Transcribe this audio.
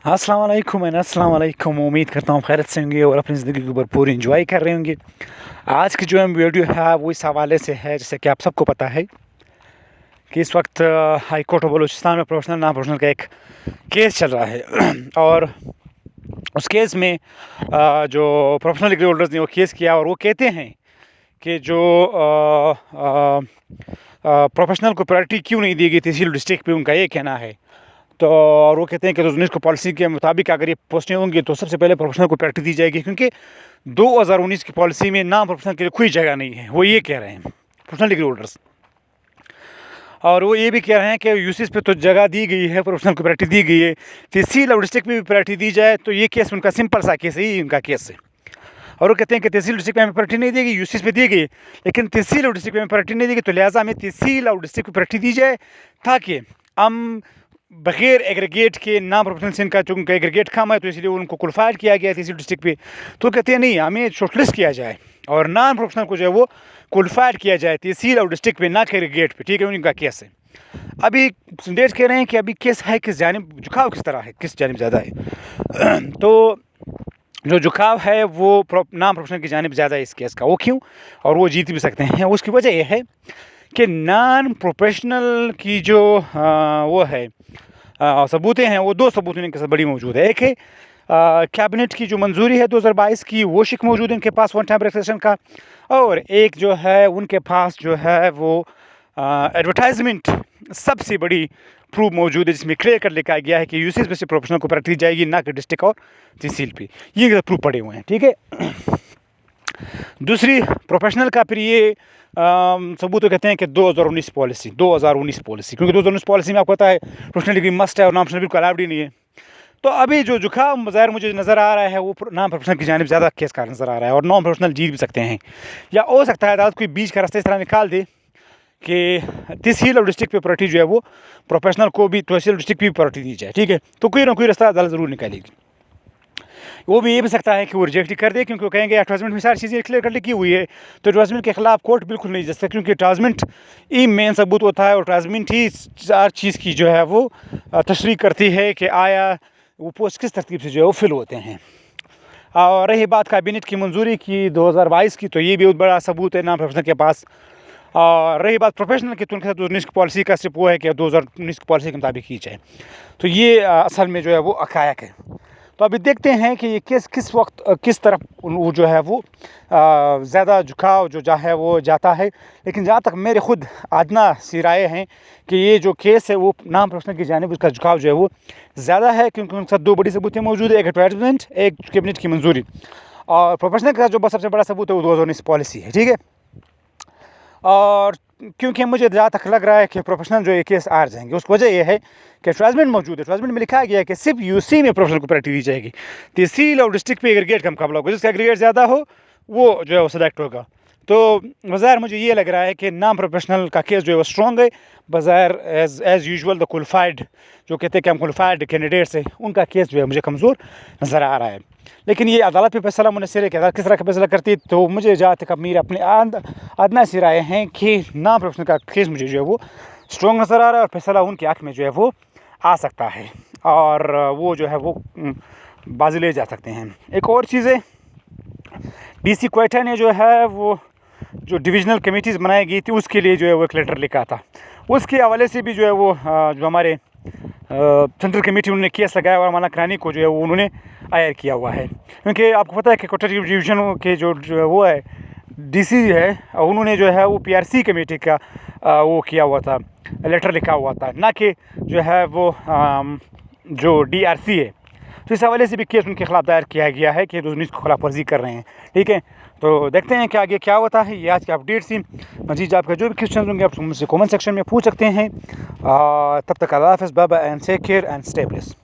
अस्सलाम वालेकुम। उम्मीद करता हूँ खैरियत से होंगे और अपनी ज़िंदगी को भरपूर इंजॉय कर रहे होंगे। आज की जो हम वीडियो है वो इस हवाले से है, जैसे कि आप सबको पता है कि इस वक्त हाई कोर्ट ऑफ बलूचिस्तान में प्रोफेशनल ना प्रोफेशनल का एक केस चल रहा है और उस केस में जो प्रोफेशनल डिग्री होल्डर्स ने वो केस किया और वो कहते हैं कि जो प्रोफेशनल को प्रायोरिटी क्यों नहीं दी गई तहसील डिस्ट्रिक्ट पे, उनका ये कहना है। तो और वो कहते हैं कि 2019 को पॉलिसी के मुताबिक अगर ये पोस्टें होंगी तो सबसे पहले प्रोफेशनल को प्रायोरिटी दी जाएगी, क्योंकि 2019 की पॉलिसी में नाम प्रोफेशनल के लिए कोई जगह नहीं है। वो ये कह रहे हैं प्रोफेशनल डिग्री होल्डर्स, और वो ये भी कह रहे हैं कि यूसीस पे तो जगह दी गई है, प्रोफेशनल को प्रायोरिटी दी गई है, तहसील और डिस्ट्रिक्ट में भी प्रायोरिटी दी जाए। तो ये केस उनका सिंपल सा केस है, उनका केस है। और वो कहते हैं कि तहसील डिस्ट्रिक्ट में हमें प्रायोरिटी नहीं देगी, यूसीस पे दी गई, लेकिन तहसील और डिस्ट्रिक्ट में प्रायोरिटी नहीं देगी, तो लिहाजा हमें तहसील और डिस्ट्रिक्ट में प्रायोरिटी दी जाए ताकि हम बगैर एग्रीगेट के नाम प्रोफेशनल से इनका चूँकि एग्रीगेट कम है तो इसलिए उनको क्वालिफाइड किया गया तहसील डिस्ट्रिक्ट पे। तो कहते हैं नहीं, हमें शॉर्टलिस्ट किया जाए और नॉन प्रोफेशनल को जो है वो क्वालिफाइड किया जाए तहसील और डिस्ट्रिक्ट पे, ना कि एग्रीगेट पे। ठीक है, उनका केस है। अभी संदेश कह रहे हैं कि अभी केस है किस जानिब, झुकाव किस तरह है, किस जानिब ज़्यादा है। तो जो झुकाव है वो नाम प्रोफेशनल की जानिब ज़्यादा है इस केस का। वो क्यों, और वो जीत भी सकते हैं। उसकी वजह यह है कि नॉन प्रोफेशनल की जो वो है सबूतें हैं, वो दो सबूत इनके साथ बड़ी मौजूद है। एक है कैबिनेट की जो मंजूरी है 2022 की, वो शिक मौजूद है इनके पास वन टाइम रजिस्ट्रेशन का, और एक जो है उनके पास जो है वो एडवर्टाइजमेंट सबसे बड़ी प्रूफ मौजूद है, जिसमें क्लियर कर लिखा गया है कि यूसीएस में से प्रोफेशनल को प्रायोरिटी जाएगी, ना कि डिस्ट्रिक्ट और तहसील पे। ये प्रूफ पड़े हुए हैं। ठीक है। दूसरी प्रोफेशनल का फिर ये सबूत तो कहते हैं कि 2019 पॉलिसी, क्योंकि 2019 पॉलिसी में आपको पता है प्रोफेशनल डिग्री मस्ट है और नॉन प्रोफेशनल बिल्कुल अलाउड ही नहीं है। तो अभी जो झुकाव ज़ाहिर मुझे नज़र आ रहा है वो नॉन प्रोफेशनल की जानिब ज़्यादा केस का नज़र आ रहा है, और नॉन प्रोफेशनल जीत भी सकते हैं, या हो सकता है अदालत कोई बीच का रास्ता इस तरह निकाल दे कि तहसील और डिस्ट्रिक्ट पे प्रायोरिटी जो है वो प्रोफेशनल को भी तहसील डिस्ट्रिक्ट भी प्रायोरिटी दी जाए। ठीक है, तो कोई ना कोई रास्ता अदालत ज़रूर निकालेगी। वो भी ये भी सकता है कि वो रिजेक्ट कर दे, क्योंकि वो कहेंगे एडवर्टाइजमेंट में सारी चीज़ें क्लियर कर लिखी हुई है, तो एडवर्टाइजमेंट के खिलाफ कोर्ट बिल्कुल नहीं जा सकता, क्योंकि एडवर्टाइजमेंट ही मेन सबूत होता है, और एडवर्टाइजमेंट ही चार चीज़ की जो है वो तशरीह करती है कि आया वो पोस्ट किस तरतीब से जो है वो फिल होते हैं। और रही बात कैबिनेट की मंजूरी की 2022 की, तो ये भी बहुत बड़ा सबूत है नाम प्रोफेशनल के पास। और रही बात प्रोफेशनल की, तो उनके साथ 2019 की पॉलिसी का सिर्फ वो है कि 2019 की पॉलिसी के मुताबिक की जाए। तो ये असल में जो है वो अकायक है। तो अभी देखते हैं कि ये केस किस वक्त किस तरफ वो जो है वो ज़्यादा झुकाव जो है वो जाता है। लेकिन जहाँ तक मेरे खुद आदना सी राय हैं कि ये जो केस है वो नाम प्रोफेशनल की जानिब उसका झुकाव जो है वो ज़्यादा है, क्योंकि उनके साथ दो बड़ी सबूतें मौजूद है, एक एडवर्टाइजमेंट, एक कैबिनेट की मंजूरी। और प्रोफेशनल का जो सबसे बड़ा सबूत है वो 2019 पॉलिसी है। ठीक है। और क्योंकि मुझे जहाँ तक लग रहा है कि प्रोफेशनल जो ये केस आ जाएंगे, उसकी वजह यह है कि एडवर्टाइजमेंट मौजूद है। एडवर्टाइजमेंट में लिखा गया है कि सिर्फ यूसी में प्रोफेशनल को प्रायोरिटी दी जाएगी, तहसील और डिस्ट्रिक्ट पे एग्रीगेट का मुकाबला होगा, जिसका एग्रीगेट ज़्यादा हो वो जो है वो सेलेक्ट होगा। तो बज़ाहिर मुझे ये लग रहा है कि नाम प्रोफेशनल का केस जो है वो स्ट्रॉन्ग है। बज़ाहिर एज़ यूजुअल द क्वालिफाइड जो कहते हैं कि हम क्वालिफाइड कैंडिडेट्स हैं, उनका केस जो है मुझे कमज़ोर नज़र आ रहा है। लेकिन ये अदालत पे फैसला मुनसर है कि अदालत किस तरह का फैसला करती है। तो मुझे जहाँ तक मेरे अपने आदना सी राय हैं कि नाम प्रोफेशनल का केस मुझे जो है वो स्ट्रॉन्ग नज़र आ रहा है, और फैसला उनके हक़ में जो है वो आ सकता है, और वो जो है वो बाजी ले जा सकते हैं। एक और चीज़ है, DC क्वेटा ने जो है वो जो डिविजनल कमेटीज़ बनाई गई थी उसके लिए जो है वो एक लेटर लिखा था, उसके हवाले से भी जो है वो जो हमारे सेंट्रल कमेटी उन्होंने केस लगाया और माना करानी को जो है वो उन्होंने हायर किया हुआ है। क्योंकि आपको पता है कि कोटा डिवीज़न के जो वो है DC है, उन्होंने जो है वो PRC कमेटी का वो किया हुआ था, लेटर लिखा हुआ था, ना कि जो है वो जो DRC है। तो इस हवाले से भी केस उनके खिलाफ दायर किया गया है कि 2019 को खिलाफ वर्जी कर रहे हैं। ठीक है, तो देखते हैं कि आगे क्या होता है। ये आज की अपडेट थी। मजीद आपका जो भी क्वेश्चन होंगे आप मुझसे कमेंट सेक्शन में पूछ सकते हैं। तब तक अल्लाह हाफ़िज़, bye bye and take care and stay blessed.